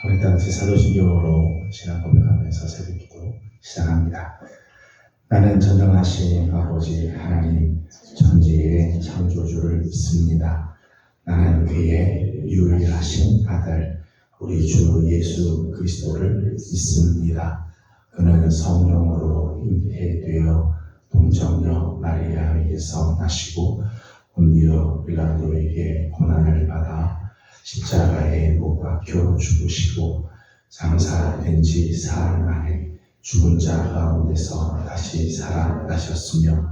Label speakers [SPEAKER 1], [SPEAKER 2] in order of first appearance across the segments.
[SPEAKER 1] 우리 다 같이 사도신경으로 신앙 고백하면서 새벽기도 시작합니다. 나는 전능하신 아버지 하나님 천지의 창조주를 믿습니다. 나는 그의 유일하신 아들 우리 주 예수 그리스도를 믿습니다. 그는 성령으로 잉태되어 동정녀 마리아에게서 나시고 본디오 빌라도에게 고난을 받아 십자가에 못 박혀 죽으시고 장사된 지 사흘 만에 죽은 자 가운데서 다시 살아나셨으며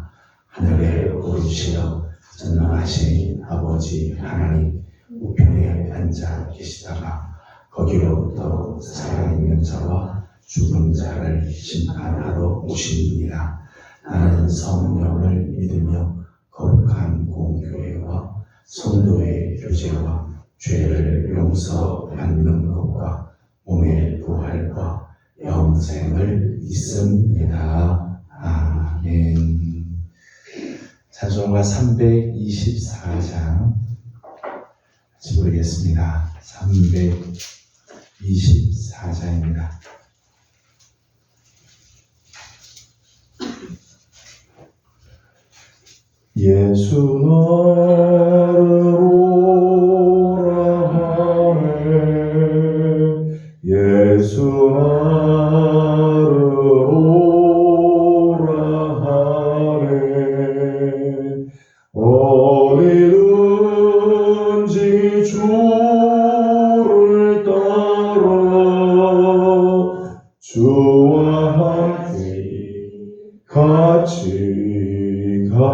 [SPEAKER 1] 하늘에 오르시어 전능하신 아버지 하나님 우편에 앉아 계시다가 거기로부터 살아있는 자와 죽은 자를 심판하러 오시니라. 나는 성령을 믿으며 거룩한 공교회와 성도의 교제와 죄를 용서받는 것과 몸의 부활과 영생을 믿습니다. 아멘. 찬송가 324장 같이 부르겠습니다. 324장입니다. 예수 나를 오라 하네 예수 나를 오라 하네 어디든지 주를 따라 주와 함께 같이 가려네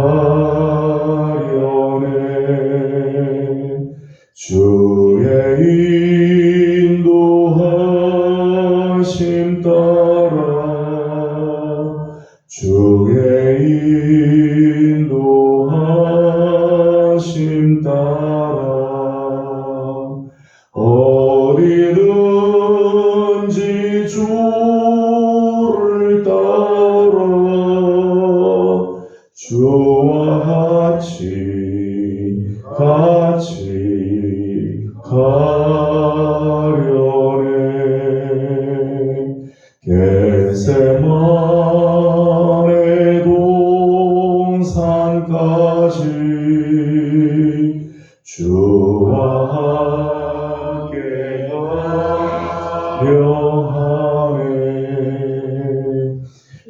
[SPEAKER 1] 주의 인도하심 따라 주의 인도하심 따라 어디든지 주를 따라 주와 같이 가려네 겟세마네 동산까지 주와 함께 가려 하네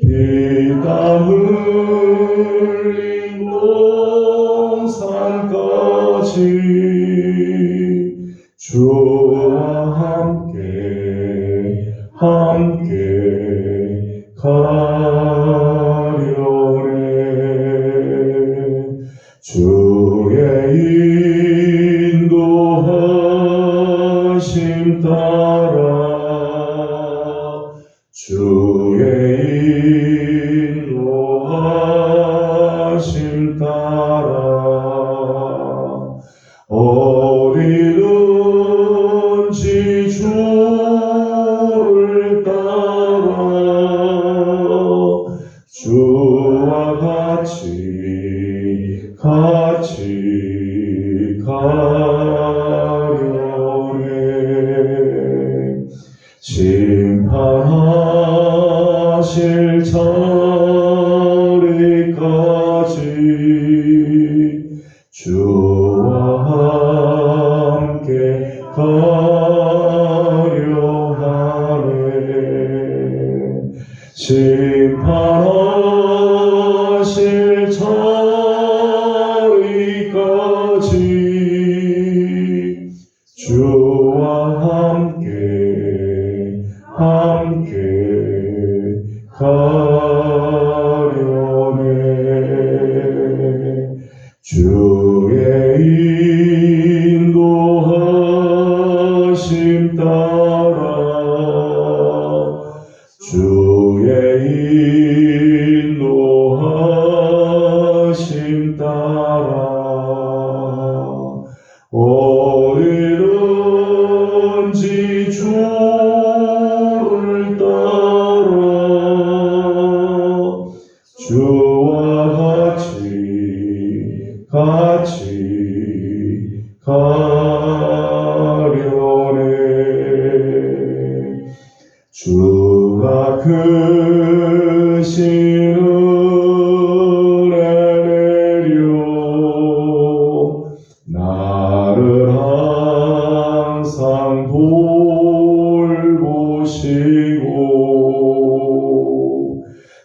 [SPEAKER 1] 피땀 흘린 동산까지 주와 함께 가려네 주의 인도하심 따라 주의 인도하심 따라 어디든지 주를 따라 주와 같이 가려네 심판하실 자리까지 주와 함께 가려 하네 심판하실 자리까지 주와 함께 가려네 주의 인도하심 따라 주의 인도하심 따라 어디든지 주를 따라 주와 같이 가려네 크신 은혜 내려 나를 항상 돌보시고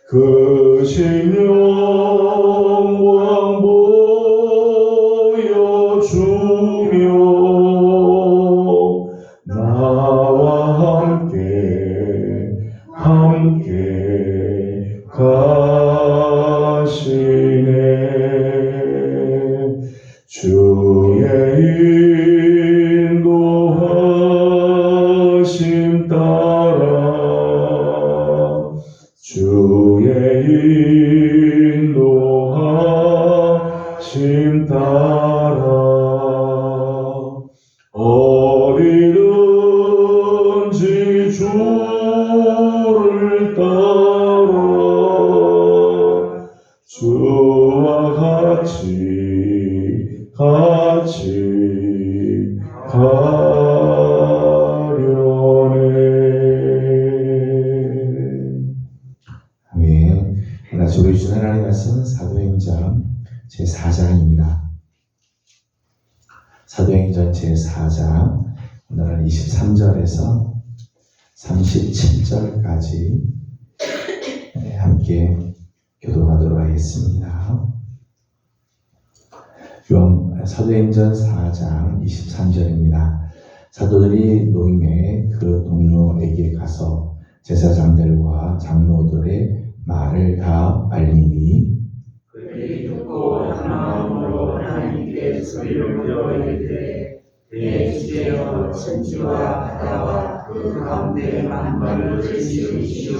[SPEAKER 1] 크신 영광 보여주며 나와 함께 가시네. 주의 인도하심 따라 주의 인도하심 따라 어디든지 주를 따라 주와 같이 가려네.
[SPEAKER 2] 아멘. 하나님 우리 주 하나님 말씀은 사도행전 제4장입니다. 사도행전 제4장 오늘은 23절에서 37절까지 함께 교독하도록 하겠습니다. 사도행전 4장 23절입니다. 사도들이 노임의 그 동료에게 가서 제사장들과 장로들의 말을 다 알리니
[SPEAKER 3] 그들이 듣고 한 마음으로 하나님께 소리를 들어 이르되 내 주제여 천지와 바다와 그 가운데 만물을 지으시오.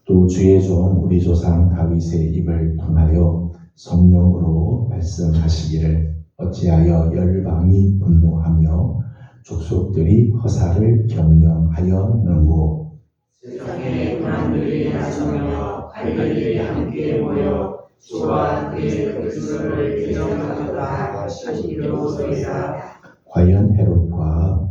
[SPEAKER 2] 또 주의 종 우리 조상 다윗의 입을 통하여 성령으로 말씀하시기를 어찌하여 열방이 분노하며 족속들이 허사를 경영하였는고.
[SPEAKER 3] 세상의 만물이 나서며 관리들이 함께 모여 주와 그의 그리스도를 대적하도다 하시리로소이다.
[SPEAKER 2] 과연 헤롯과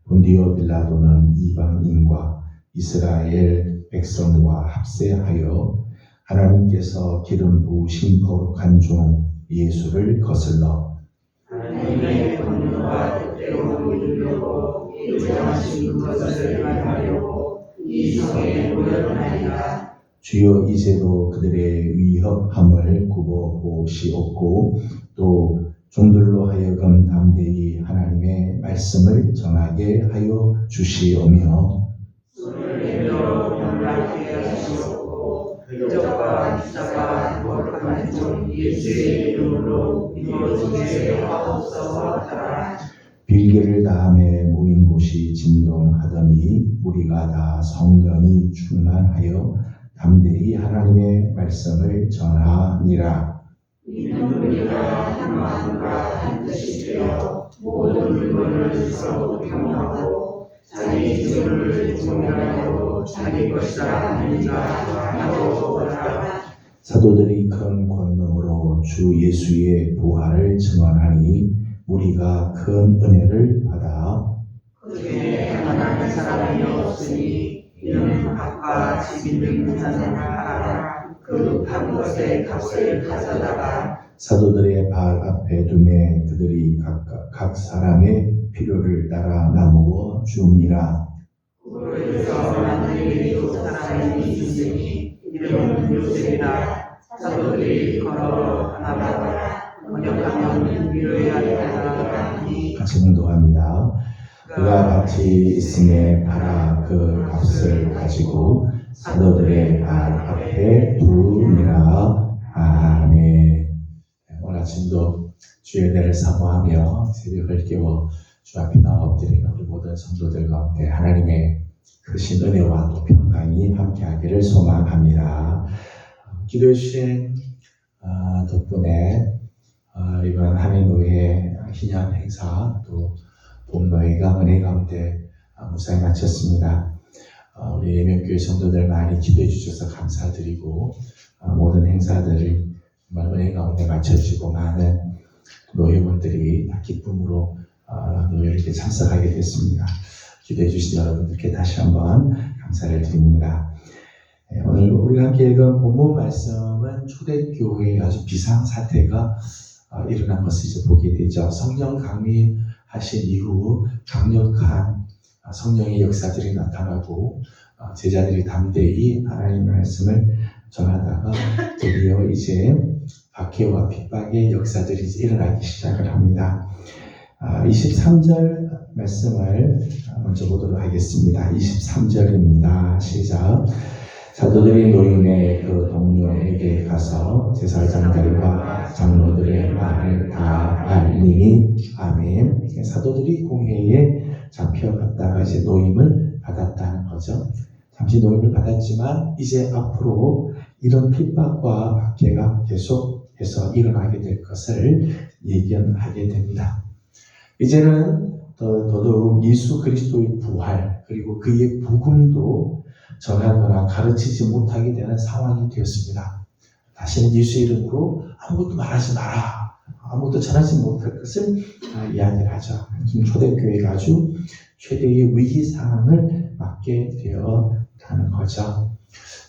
[SPEAKER 2] 본디오 빌라도는 이방인과 이스라엘 백성과 합세하여 하나님께서 기름 부으신 거룩한 종 예수를 거슬러
[SPEAKER 3] 하나님의 권능과 뜻대로 이루려고 일정하신 것을 말하려고 이 성에 모였나이다.
[SPEAKER 2] 주여 이제도 그들의 위협함을 굽어보시옵고 또 종들로 하여금 담대히 하나님의 말씀을 전하게 하여 주시오며
[SPEAKER 3] 술을 내려 병나게 하시옵고 기적과 기사가 거룩한 종 예수의 이름으로 이루어지게 하옵소서 하라.
[SPEAKER 2] 빌개를 다음에 모인 곳이 진동하더니 우리가 다 성령이 충만하여 담대히 하나님의 말씀을 전하니라.
[SPEAKER 3] 이는 우리가 한 마음과 한 뜻이 되어 모든 물건을 서로 평하고 자기 주를 존경하고 자기 것이라 하는가 하고 오라.
[SPEAKER 2] 사도들이 큰 권능으로 주 예수의 부활을 증언하니 우리가 큰 은혜를 받아
[SPEAKER 3] 그 중에 하나는 사람이 없으니 이는 밥과 집 있는 자는 팔아 그 판 것의 값을 가져다가
[SPEAKER 2] 사도들의 발 앞에 두매 그들이 각 사람의 필요를 따라 나누어 주니라.
[SPEAKER 3] 그에서 만들이 두 사람이 있으니 이름은 요셉이라. 사도들이 걸어 나가다가 번역하면 위로해야 되나 하니
[SPEAKER 2] 같이 공독합니다. 그가 같이 있음에 팔아 그 값을 가지고 사도들의 발 앞에 두니라. 아멘. 오늘 아침도 주의 은혜를 사모하며 새벽을 깨워 주 앞에 나와 엎드리는 우리 모든 성도들 가운데 하나님의 크신 은혜와 또 평강이 함께하기를 소망합니다. 기도해 주신 덕분에 이번 한해노예 희년 행사 또 봄노예가 은혜 가운데 무사히 마쳤습니다. 우리 예명교회 성도들 많이 기도해 주셔서 감사드리고 모든 행사들을 정말 은혜 가운데 마쳐지고 많은 노예분들이 기쁨으로 노예를 참석하게 됐습니다. 기도해 주신 여러분들께 다시 한번 감사를 드립니다. 오늘 우리가 함께 읽은 본문 말씀은 초대교회의 아주 비상사태가 일어난 것을 이제 보게 되죠. 성령 강림하신 이후 강력한 성령의 역사들이 나타나고 제자들이 담대히 하나님의 말씀을 전하다가 드디어 이제 박해와 핍박의 역사들이 이제 일어나기 시작을 합니다. 23절 말씀을 먼저 보도록 하겠습니다. 23절입니다. 시작. 사도들이 노임의 그 동료에게 가서 제사장들과 장로들의 말을 다 알리니 아멘. 사도들이 공회에 잡혀갔다가 이제 노임을 받았다는 거죠. 잠시 노임을 받았지만 이제 앞으로 이런 핍박과 박해가 계속해서 일어나게 될 것을 예견하게 됩니다. 이제는 더더욱 예수 그리스도의 부활 그리고 그의 복음도 전하거나 가르치지 못하게 되는 상황이 되었습니다. 다시는 예수 이름으로 아무것도 말하지 마라, 아무것도 전하지 못할 것을 이야기를 하죠. 지금 초대교회가 아주 최대의 위기 상황을 맞게 되었다는 거죠.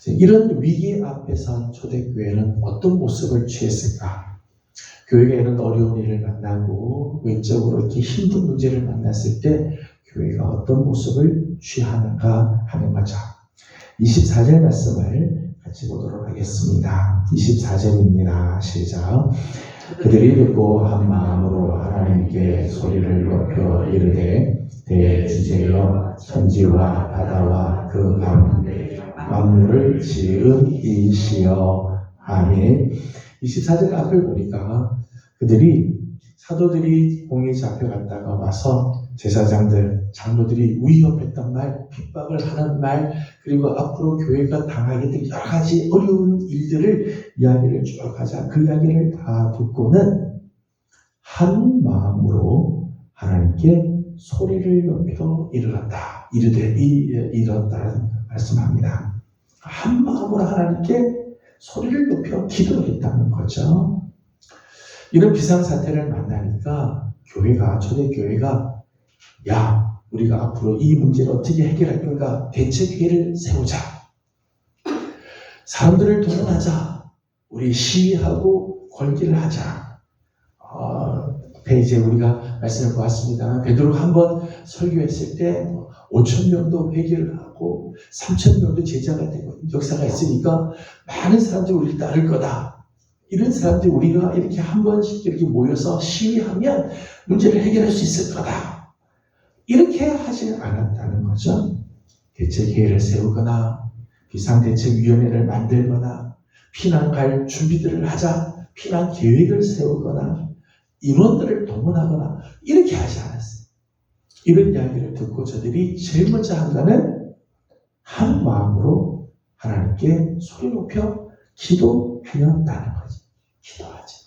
[SPEAKER 2] 이런 위기 앞에선 초대교회는 어떤 모습을 취했을까? 교회가 이런 어려운 일을 만나고 외적으로 이렇게 힘든 문제를 만났을 때 교회가 어떤 모습을 취하는가 하는 거죠. 24절 말씀을 같이 보도록 하겠습니다. 24절입니다. 시작. 그들이 듣고 한 마음으로 하나님께 소리를 높여 이르되 대주제여 천지와 바다와 그 가운데 만물을 지은 이시여 아멘. 24절 앞을 보니까 사도들이 공에 잡혀갔다가 와서 제사장들, 장로들이 위협했던 말, 핍박을 하는 말, 그리고 앞으로 교회가 당하게 될 여러 가지 어려운 일들을 이야기를 쭉 하자. 그 이야기를 다 듣고는 한 마음으로 하나님께 소리를 높여 이르렀다는 말씀합니다. 한 마음으로 하나님께 소리를 높여 기도했다는 거죠. 이런 비상사태를 만나니까 초대교회가 야, 우리가 앞으로 이 문제를 어떻게 해결할 건가 대책회의를 세우자. 사람들을 동원하자. 우리 시위하고 권기를 하자. 앞에 이제 우리가 말씀을 보았습니다. 베드로가 한번 설교했을 때 5,000명도 회개를 하고 3,000명도 제자가 되고 역사가 있으니까 많은 사람들이 우리를 따를 거다. 이런 사람들이 우리가 이렇게 한 번씩 이렇게 모여서 시위하면 문제를 해결할 수 있을 거다. 이렇게 하지 않았다는 거죠. 대책회의를 세우거나 비상대책위원회를 만들거나 피난 갈 준비들을 하자, 피난 계획을 세우거나 인원들을 동원하거나 이렇게 하지 않았어요. 이런 이야기를 듣고 저들이 제일 먼저 한 거는 한 마음으로 하나님께 소리 높여 기도하였다는 거죠. 기도하지.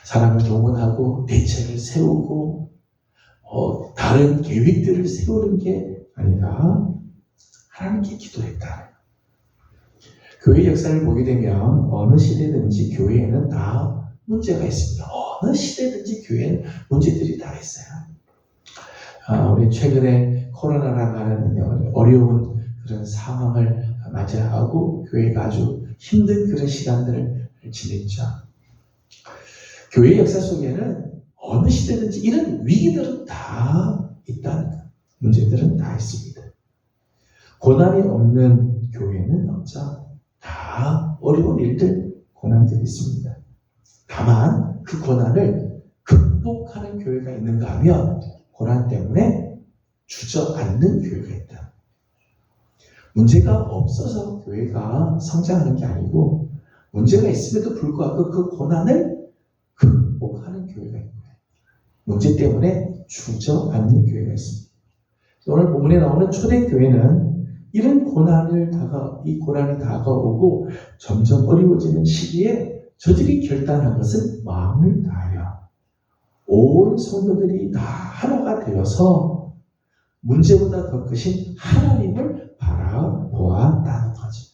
[SPEAKER 2] 사람을 동원하고 대책을 세우고 다른 계획들을 세우는 게 아니라 하나님께 기도했다. 교회 역사를 보게 되면 어느 시대든지 교회에는 다 문제가 있습니다. 어느 시대든지 교회에는 문제들이 다 있어요. 우리 최근에 코로나라고 하는 어려운 그런 상황을 맞이하고 교회가 아주 힘든 그런 시간들을 지냈죠. 교회 역사 속에는 어느 시대든지 이런 위기들은 다 있다는 거예요. 문제들은 다 있습니다. 고난이 없는 교회는 없죠. 다 어려운 일들, 고난들이 있습니다. 다만 그 고난을 극복하는 교회가 있는가 하면 고난 때문에 주저앉는 교회가 있다. 문제가 없어서 교회가 성장하는 게 아니고 문제가 있음에도 불구하고 그 고난을 극복하는 교회가 있는 거예요. 문제 때문에 주저앉는 교회가 있습니다. 오늘 본문에 나오는 초대교회는 이런 이 고난이 다가오고 점점 어려워지는 시기에 저들이 결단한 것은 마음을 다하여 온 성도들이 다 하나가 되어서 문제보다 더 크신 하나님을 바라보았다는 거죠.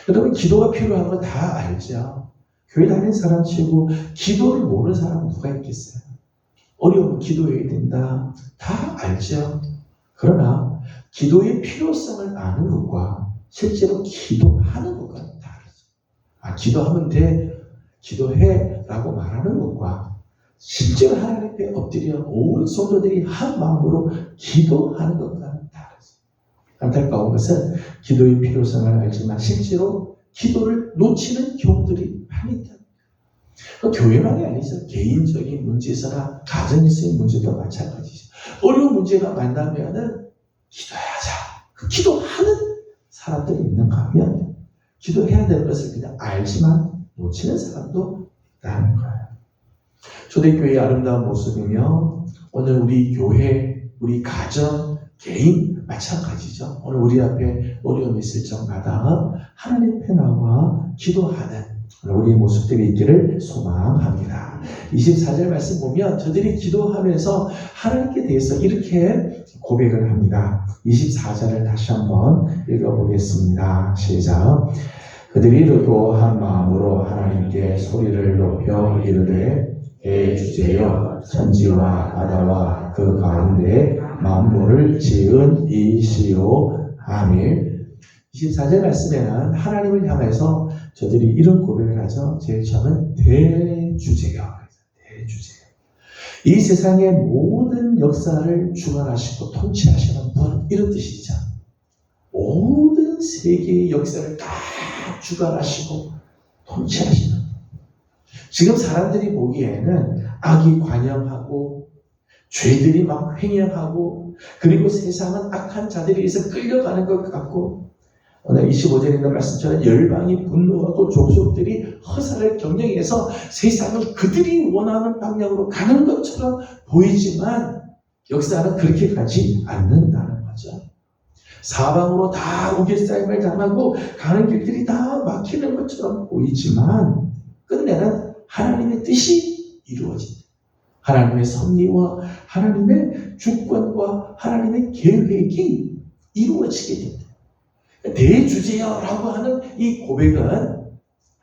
[SPEAKER 2] 여러분, 기도가 필요한 거 다 알죠. 교회 다니는 사람 치고 기도를 모르는 사람 누가 있겠어요? 어려우면 기도해야 된다. 다 알죠. 그러나 기도의 필요성을 아는 것과 실제로 기도하는 것과는 다르죠. 기도하면 돼, 기도해 라고 말하는 것과 실제로 하나님 앞에 엎드려 온 성도들이 한 마음으로 기도하는 것과는 다르죠. 안타까운 것은 기도의 필요성을 알지만 실제로 기도를 놓치는 경우들이 많이 있다. 교회만이 아니죠. 개인적인 문제에서나 가정에서의 문제도 마찬가지죠. 어려운 문제가 만나면은 기도해야자. 그 기도하는 사람들이 있는가 하면 기도해야 될 것을 그냥 알지만 놓치는 사람도 있다는 거예요. 초대교회의 아름다운 모습이며 오늘 우리 교회, 우리 가정, 개인 마찬가지죠. 오늘 우리 앞에 어려움이 있을 적마다 하나님 앞에 나와 기도하는 우리의 모습들이 있기를 소망합니다. 24절 말씀 보면 저들이 기도하면서 하나님께 대해서 이렇게 고백을 합니다. 24절을 다시 한번 읽어보겠습니다. 시작. 그들이 이르고 한 마음으로 하나님께 소리를 높여 이르되 주제여 천지와 바다와 그 가운데 만물을 지은 이시오. 아멘. 24절 말씀에는 하나님을 향해서 저들이 이런 고백을 하죠. 제일 처음은 대주제여. 대주제여. 이 세상의 모든 역사를 주관하시고 통치하시는 분, 이런 뜻이죠. 모든 세계의 역사를 다 주관하시고 통치하시는. 지금 사람들이 보기에는 악이 관영하고 죄들이 막 횡행하고 그리고 세상은 악한 자들에 의해서 끌려가는 것 같고 오늘 25절에 있는 말씀처럼 열방이 분노하고 족속들이 허사를 경영해서 세상을 그들이 원하는 방향으로 가는 것처럼 보이지만 역사는 그렇게 가지 않는다는 거죠. 사방으로 다 우겨싸임을 당하고 가는 길들이 다 막히는 것처럼 보이지만 끝내는 하나님의 뜻이 이루어진다. 하나님의 섭리와 하나님의 주권과 하나님의 계획이 이루어지게 됩니다. 대주제여라고 하는 이 고백은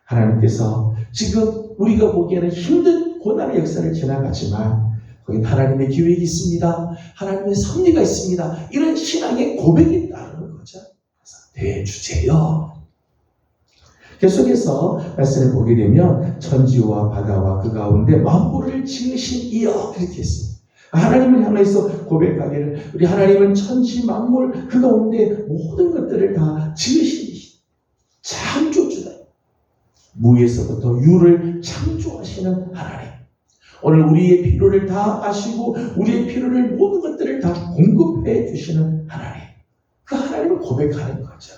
[SPEAKER 2] 하나님께서 지금 우리가 보기에는 힘든 고난의 역사를 지나갔지만 거긴 하나님의 계획이 있습니다. 하나님의 섭리가 있습니다. 이런 신앙의 고백이 따르는 거죠. 그래서 대주제여. 계속해서 말씀을 보게 되면 천지와 바다와 그 가운데 만물을 지으신 이여 그렇게 했습니다. 하나님을 향해서 고백하기를 우리 하나님은 천지 만물 그 가운데 모든 것들을 다 지으신 창조주다. 무에서부터 유를 창조하시는 하나님. 오늘 우리의 필요를 다 아시고 우리의 필요를 모든 것들을 다 공급해 주시는 하나님. 그 하나님을 고백하는 거죠.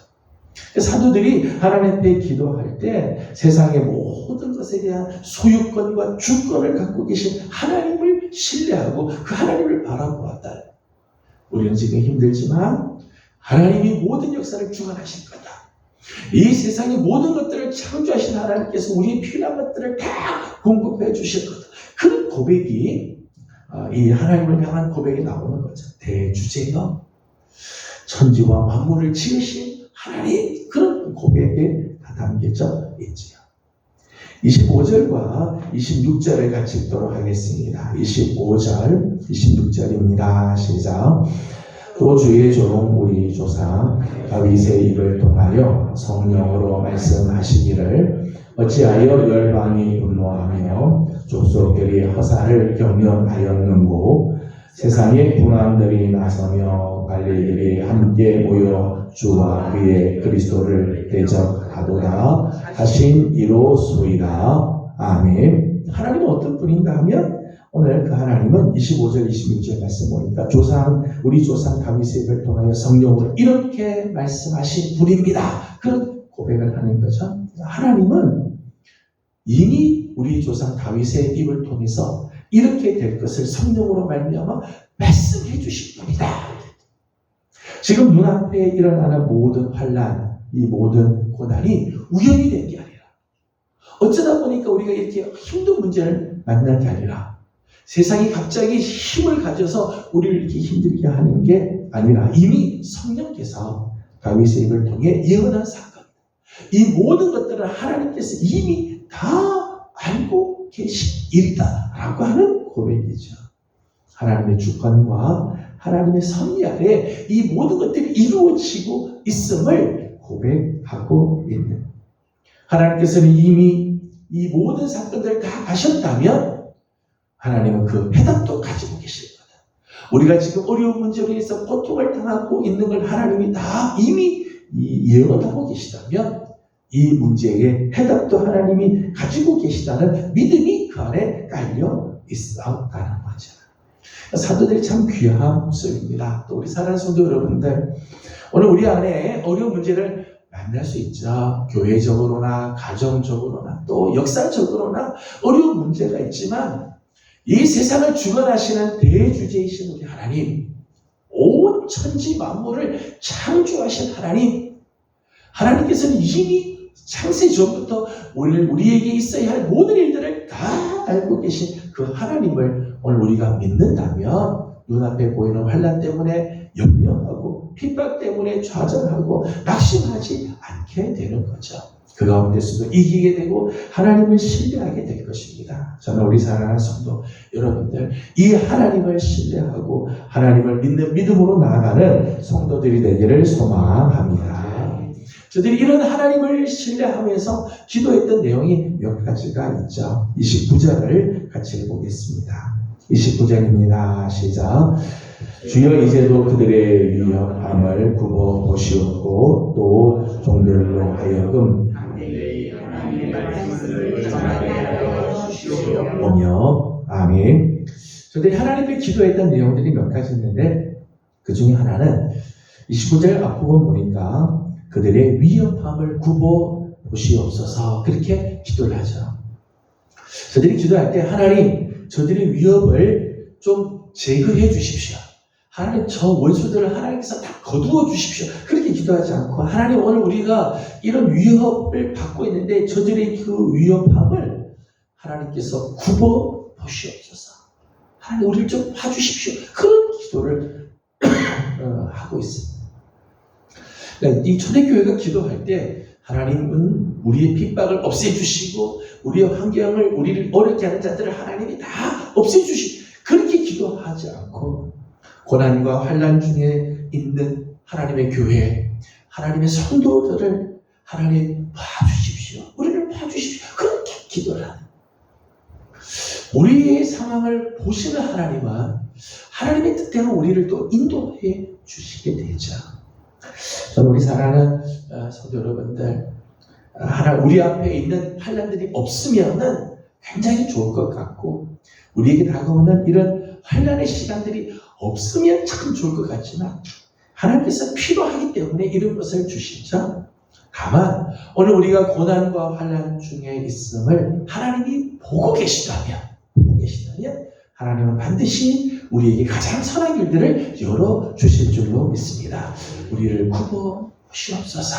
[SPEAKER 2] 사도들이 하나님 앞에 기도할 때 세상의 모든 것에 대한 소유권과 주권을 갖고 계신 하나님을 신뢰하고 그 하나님을 바라보았다. 우리는 지금 힘들지만 하나님이 모든 역사를 주관하실 거다. 이 세상의 모든 것들을 창조하신 하나님께서 우리의 필요한 것들을 다 공급해 주실 거다. 그런 고백이 이 하나님을 향한 고백이 나오는 거죠. 대주제여 천지와 만물을 지으신 하나님, 그런 고백에 다 담겨져 있지요. 25절과 26절을 같이 읽도록 하겠습니다. 25절, 26절입니다. 시작. 또 주의 종 우리 조상 다윗의 입을 통하여 성령으로 말씀하시기를 어찌하여 열방이 분노하며 족속들이 허사를 경영하였는고 세상의 군왕들이 나서며 관리들이 함께 모여 주와 그의 그리스도를 대적하도다 하신 이로소이다. 아멘. 하나님은 어떤 분인가 하면 오늘 그 하나님은 25절 26절 말씀 보니까 우리 조상 다윗의 입을 통하여 성령으로 이렇게 말씀하신 분입니다. 그런 고백을 하는 거죠. 하나님은 이미 우리 조상 다윗의 입을 통해서 이렇게 될 것을 성령으로 말미암아 말씀해 주신 분이다. 지금 눈앞에 일어나는 모든 환난, 이 모든 고난이 우연히 된 게 아니라 어쩌다 보니까 우리가 이렇게 힘든 문제를 만난 게 아니라 세상이 갑자기 힘을 가져서 우리를 이렇게 힘들게 하는 게 아니라 이미 성령께서 다윗의 입을 통해 예언한 사건, 이 모든 것들을 하나님께서 이미 다 알고 계신 일이다라고 하는 고백이죠. 하나님의 주권과 하나님의 섭리 아래 이 모든 것들이 이루어지고 있음을 고백하고 있는, 하나님께서는 이미 이 모든 사건들을 다 아셨다면 하나님은 그 해답도 가지고 계실 거다. 우리가 지금 어려운 문제로 인해서 고통을 당하고 있는 걸 하나님이 다 이미 예언하고 계시다면 이 문제의 해답도 하나님이 가지고 계시다는 믿음이 그 안에 깔려 있었다는 거죠. 사도들이 참 귀한 모습입니다. 또 우리 사랑하는 성도 여러분들, 오늘 우리 안에 어려운 문제를 만날 수 있죠. 교회적으로나 가정적으로나 또 역사적으로나 어려운 문제가 있지만 이 세상을 주관하시는 대주제이신 우리 하나님, 온 천지 만물을 창조하신 하나님, 하나님께서는 이미 창세 전부터 우리에게 있어야 할 모든 일들을 다 알고 계신 그 하나님을 오늘 우리가 믿는다면 눈앞에 보이는 환난 때문에 염려하고 핍박 때문에 좌절하고 낙심하지 않게 되는 거죠. 그 가운데서도 이기게 되고 하나님을 신뢰하게 될 것입니다. 저는 우리 사랑하는 성도 여러분들, 이 하나님을 신뢰하고 하나님을 믿는 믿음으로 나아가는 성도들이 되기를 소망합니다. 저들이 이런 하나님을 신뢰하면서 기도했던 내용이 몇 가지가 있죠. 29절을 같이 해보겠습니다. 29절입니다. 시작. 주여 이제도 그들의 위협함을 굽어 보시옵고 또 종들로 하여금 오며 아멘. 저들이 하나님께 기도했던 내용들이 몇 가지 있는데 그 중에 하나는 29절 앞부분 보니까 그들의 위협함을 굽어 보시옵소서, 그렇게 기도를 하죠. 저들이 기도할 때 하나님, 저들의 위협을 좀 제거해 주십시오. 하나님, 저 원수들을 하나님께서 다 거두어 주십시오. 그렇게 기도하지 않고 하나님, 오늘 우리가 이런 위협을 받고 있는데 저들의 그 위협함을 하나님께서 굽어 보시옵소서. 하나님, 우리를 좀 봐주십시오. 그런 기도를 하고 있습니다. 이 초대교회가 기도할 때 하나님은 우리의 핍박을 없애주시고 우리의 환경을, 우리를 어렵게 하는 자들을 하나님이 다 없애주시고, 그렇게 기도하지 않고 고난과 환난 중에 있는 하나님의 교회, 하나님의 성도들을 하나님 봐주십시오. 우리를 봐주십시오. 그렇게 기도를 하는, 우리의 상황을 보시는 하나님은 하나님의 뜻대로 우리를 또 인도해 주시게 되죠. 저는 우리 사랑하는 성도 여러분들, 우리 앞에 있는 환난들이 없으면은 굉장히 좋을 것 같고, 우리에게 다가오는 이런 환난의 시간들이 없으면 참 좋을 것 같지만 하나님께서 필요하기 때문에 이런 것을 주시죠. 다만 오늘 우리가 고난과 환난 중에 있음을 하나님이 보고 계시다면 하나님은 반드시 우리에게 가장 선한 길들을 열어주실 줄로 믿습니다. 우리를 굽어 보시옵소서.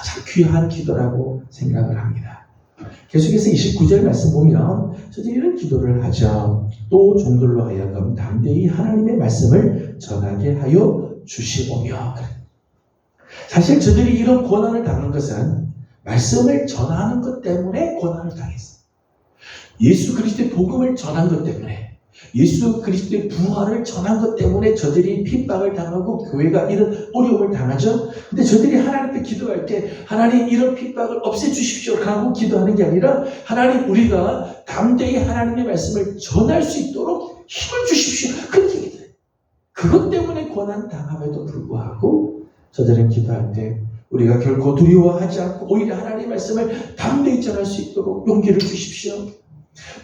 [SPEAKER 2] 참 귀한 기도라고 생각을 합니다. 계속해서 29절 말씀 보면 저들이 이런 기도를 하죠. 또 종들로 하여금 담대히 하나님의 말씀을 전하게 하여 주시오며. 사실 저들이 이런 고난을 당한 것은 말씀을 전하는 것 때문에 고난을 당했어요. 예수 그리스도의 복음을 전한 것 때문에, 예수 그리스도의 부활을 전한 것 때문에 저들이 핍박을 당하고 교회가 이런 어려움을 당하죠. 근데 저들이 하나님께 기도할 때 하나님, 이런 핍박을 없애주십시오 라고 기도하는 게 아니라 하나님, 우리가 담대히 하나님의 말씀을 전할 수 있도록 힘을 주십시오, 그렇게 기도해요. 그것 때문에 고난 당함에도 불구하고 저들은 기도할 때 우리가 결코 두려워하지 않고 오히려 하나님의 말씀을 담대히 전할 수 있도록 용기를 주십시오.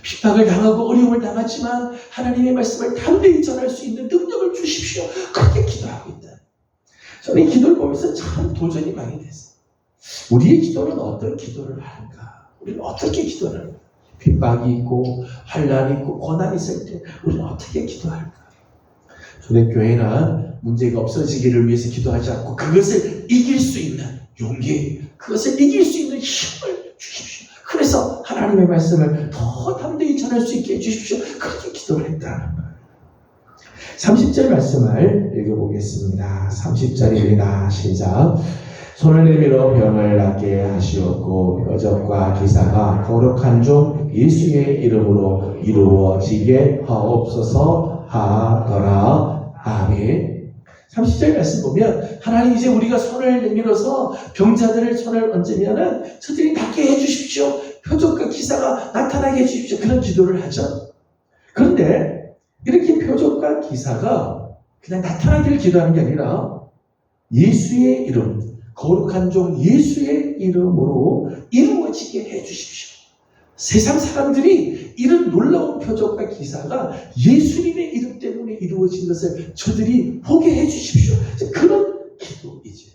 [SPEAKER 2] 핍박을 당하고 어려움을 당하지만 하나님의 말씀을 담대히 전할 수 있는 능력을 주십시오, 그렇게 기도하고 있다. 저는 이 기도를 보면서 참 도전이 많이 됐어요. 우리의 기도는 어떤 기도를 하는가? 우리는 어떻게 기도를 할까? 핍박이 있고 환난이 있고 고난이 있을 때 우리는 어떻게 기도할까? 초대교회는 문제가 없어지기를 위해서 기도하지 않고 그것을 이길 수 있는 용기, 그것을 이길 수 있는 힘을 주십시오. 그래서 하나님의 말씀을 더 담대히 전할 수 있게 해주십시오, 그렇게 기도를 했다는 거예요. 30절 말씀을 읽어보겠습니다. 30절입니다. 시작. 손을 내밀어 병을 낫게 하시었고 표적과 기사가 거룩한 종 예수의 이름으로 이루어지게 하옵소서 하더라. 아멘. 30절 말씀 보면 하나님 이제 우리가 손을 내밀어서 병자들을 손을 얹으면은 저들이 낫게 해주십시오. 표적과 기사가 나타나게 해주십시오. 그런 기도를 하죠. 그런데 이렇게 표적과 기사가 그냥 나타나기를 기도하는 게 아니라 예수의 이름, 거룩한 종 예수의 이름으로 이루어지게 해주십시오. 세상 사람들이 이런 놀라운 표적과 기사가 예수님의 이름 때문에 이루어진 것을 저들이 보게 해주십시오. 그런 기도이지.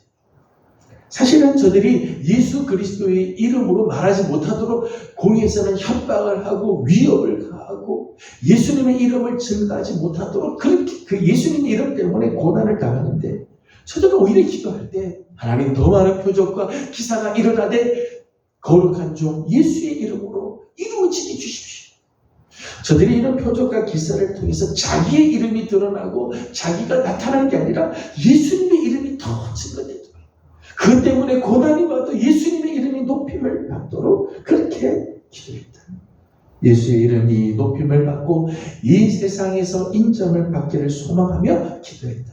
[SPEAKER 2] 사실은 저들이 예수 그리스도의 이름으로 말하지 못하도록 공의에서는 협박을 하고 위협을 가하고 예수님의 이름을 증거하지 못하도록 그렇게 그 예수님의 이름 때문에 고난을 당하는데 저들은 오히려 기도할 때 하나님 더 많은 표적과 기사가 일어나되 거룩한 종 예수의 이름으로 이루어지게 해주십시오. 저들이 이런 표적과 기사를 통해서 자기의 이름이 드러나고 자기가 나타나는 게 아니라 예수님의 이름이 더 증거되도록 그 때문에 고난이 와도 예수님의 이름이 높임을 받도록 그렇게 기도했다. 예수의 이름이 높임을 받고 이 세상에서 인정을 받기를 소망하며 기도했다.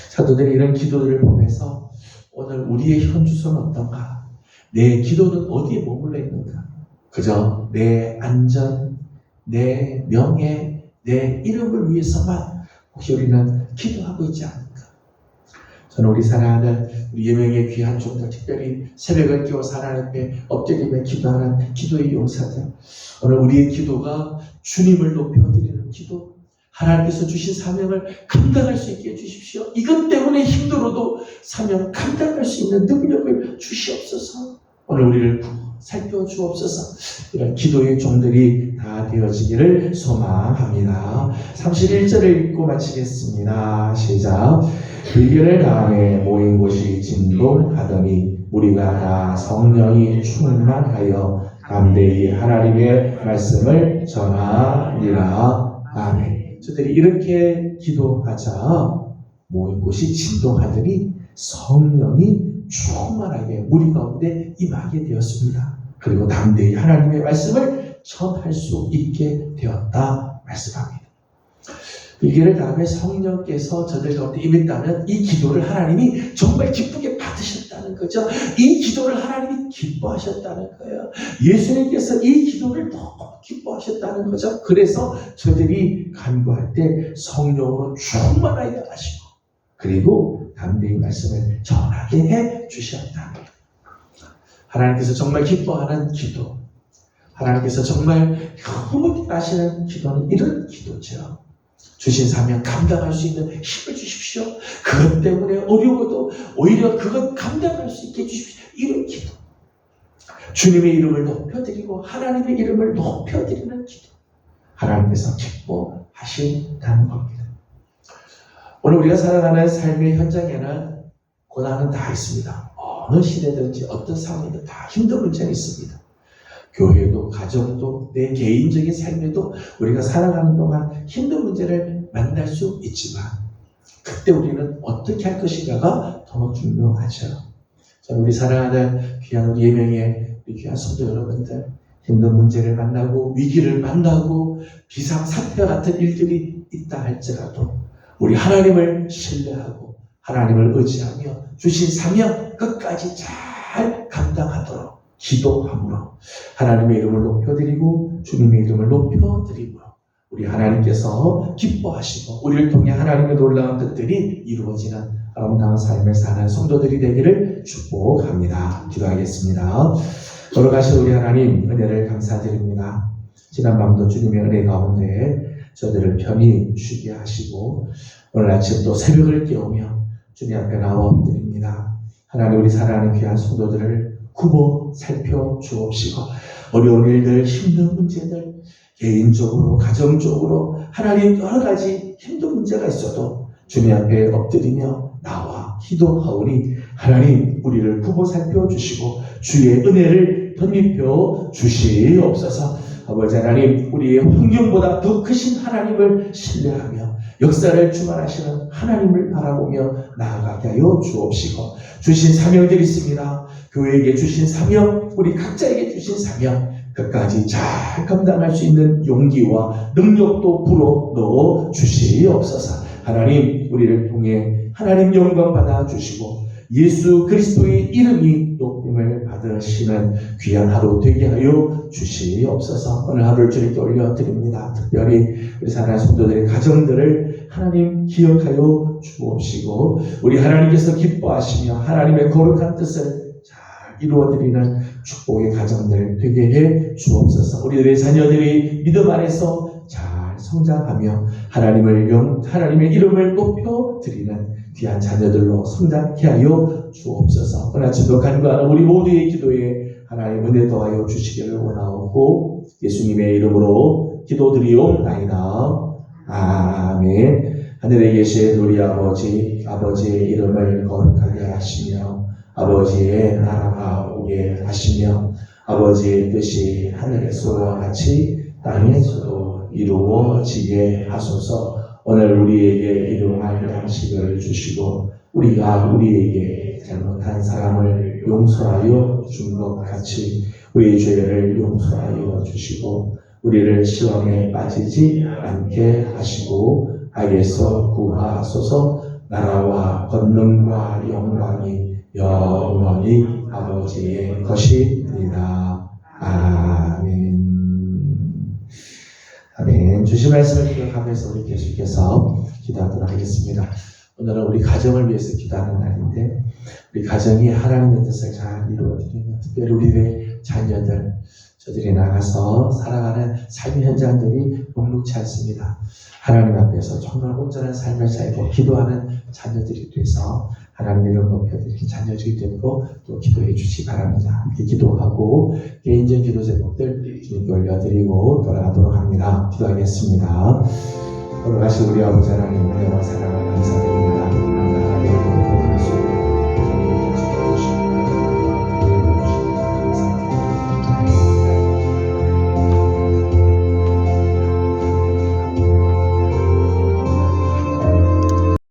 [SPEAKER 2] 사도들이 이런 기도들을 보면서 오늘 우리의 현주소는 어떤가? 내 기도는 어디에 머물러 있는가? 그저 내 안전, 내 명예, 내 이름을 위해서만 혹시 우리는 기도하고 있지 않을까? 저는 우리 사랑하는 우리 예명의 귀한 종들, 특별히 새벽을 깨워서 하나님 앞에 엎드리며 기도하는 기도의 용사들, 오늘 우리의 기도가 주님을 높여드리는 기도, 하나님께서 주신 사명을 감당할 수 있게 해주십시오. 이것 때문에 힘들어도 사명 감당할 수 있는 능력을 주시옵소서. 오늘 우리를 살펴주옵소서. 이런 기도의 종들이 다 되어지기를 소망합니다. 31절을 읽고 마치겠습니다. 시작. 불교를 다음에 모인 곳이 진동하더니 우리가 다 성령이 충만하여 담대히 하나님의 말씀을 전하니라. 아멘. 저들이 이렇게 기도하자 모인 곳이 진동하더니 성령이 충만하게 우리 가운데 임하게 되었습니다. 그리고 담대히 하나님의 말씀을 전할 수 있게 되었다 말씀합니다. 일기를 다음에 성령께서 저들 가운데 임했다면 이 기도를 하나님이 정말 기쁘게 받으셨다는 거죠. 이 기도를 하나님이 기뻐하셨다는 거예요. 예수님께서 이 기도를 너무 기뻐하셨다는 거죠. 그래서 저들이 간구할 때 성령으로 충만하게 하시고 그리고 담대히 말씀을 전하게 해 주셨다. 하나님께서 정말 기뻐하는 기도, 하나님께서 정말 너무 하시는 기도는 이런 기도죠. 주신 사명 감당할 수 있는 힘을 주십시오. 그것 때문에 어려워도 오히려 그것 감당할 수 있게 해주십시오. 이런 기도. 주님의 이름을 높여드리고 하나님의 이름을 높여드리는 기도. 하나님께서 기뻐하신다는 겁니다. 오늘 우리가 살아가는 삶의 현장에는 고난은 다 있습니다. 어느 시대든지 어떤 상황이든 다 힘든 문제는 있습니다. 교회도 가정도 내 개인적인 삶에도 우리가 살아가는 동안 힘든 문제를 만날 수 있지만 그때 우리는 어떻게 할 것인가가 더 중요하죠. 저는 우리 사랑하는 귀한 우리 예명의 우리 귀한 성도 여러분들 힘든 문제를 만나고 위기를 만나고 비상사태와 같은 일들이 있다 할지라도 우리 하나님을 신뢰하고 하나님을 의지하며 주신 사명 끝까지 잘 감당하도록 기도함으로 하나님의 이름을 높여드리고 주님의 이름을 높여드리므로 우리 하나님께서 기뻐하시고 우리를 통해 하나님의 놀라운 뜻들이 이루어지는 아름다운 삶을 사는 성도들이 되기를 축복합니다. 기도하겠습니다. 걸어가신 우리 하나님 은혜를 감사드립니다. 지난밤도 주님의 은혜 가운데 저들을 편히 쉬게 하시고 오늘 아침 또 새벽을 깨우며 주님 앞에 나와 엎드립니다. 하나님 우리 사랑하는 귀한 성도들을 굽어 살펴주옵시고 어려운 일들, 힘든 문제들, 개인적으로, 가정적으로 하나님 여러 가지 힘든 문제가 있어도 주님 앞에 엎드리며 나와 기도하오니 하나님 우리를 굽어 살펴주시고 주의 은혜를 덧입혀 주시옵소서. 아버지 하나님 우리의 환경보다 더 크신 하나님을 신뢰하며 역사를 주관하시는 하나님을 바라보며 나아가게 하여 주옵시고 주신 사명들이 있습니다. 교회에게 주신 사명, 우리 각자에게 주신 사명 끝까지 잘 감당할 수 있는 용기와 능력도 불어 넣어 주시옵소서. 하나님 우리를 통해 하나님 영광 받아 주시고 예수 그리스도의 이름이 높임을 받으시는 귀한 하루 되게 하여 주시옵소서. 오늘 하루를 주님께 올려드립니다. 특별히 우리 사랑하는 성도들의 가정들을 하나님 기억하여 주옵시고 우리 하나님께서 기뻐하시며 하나님의 거룩한 뜻을 잘 이루어드리는 축복의 가정들 되게 해 주옵소서. 우리들의 자녀들이 믿음 안에서 잘 성장하며 하나님의 이름을 높여드리는 귀한 자녀들로 성장케 하여 주옵소서. 오늘 아침도 간구하는 우리 모두의 기도에 하나님 은혜 더하여 주시기를 원하옵고 예수님의 이름으로 기도드리옵나이다. 아멘. 하늘에 계신 우리 아버지의 이름을 거룩하게 하시며 아버지의 나라가 오게 하시며 아버지의 뜻이 하늘에서와 같이 땅에서도 이루어지게 하소서. 오늘 우리에게 일용할 양식을 주시고 우리가 우리에게 잘못한 사람을 용서하여 준 것 같이 우리의 죄를 용서하여 주시고 우리를 시험에 빠지지 않게 하시고 악에서 구하소서. 나라와 권능과 영광이 영원히 아버지의 것이니라. 아멘. 아멘. 주신 말씀을 기억하면서 우리 계속해서 기도하도록 하겠습니다. 오늘은 우리 가정을 위해서 기도하는 날인데 우리 가정이 하나님의 뜻을 잘 이루어드리는 특별히 우리의 자녀들 저들이 나가서 살아가는 삶의 현장들이 녹록지 않습니다. 하나님 앞에서 정말 온전한 삶을 살고 기도하는 자녀들이 돼서 하나님의 이름 높여드리는 자녀들이 되도록 또 기도해 주시기 바랍니다. 함께 기도하고 개인적인 기도 제목들 주님께 올려드리고 돌아가도록 합니다. 기도하겠습니다. 돌아가신 우리 아버지 하나님 은혜와 사랑을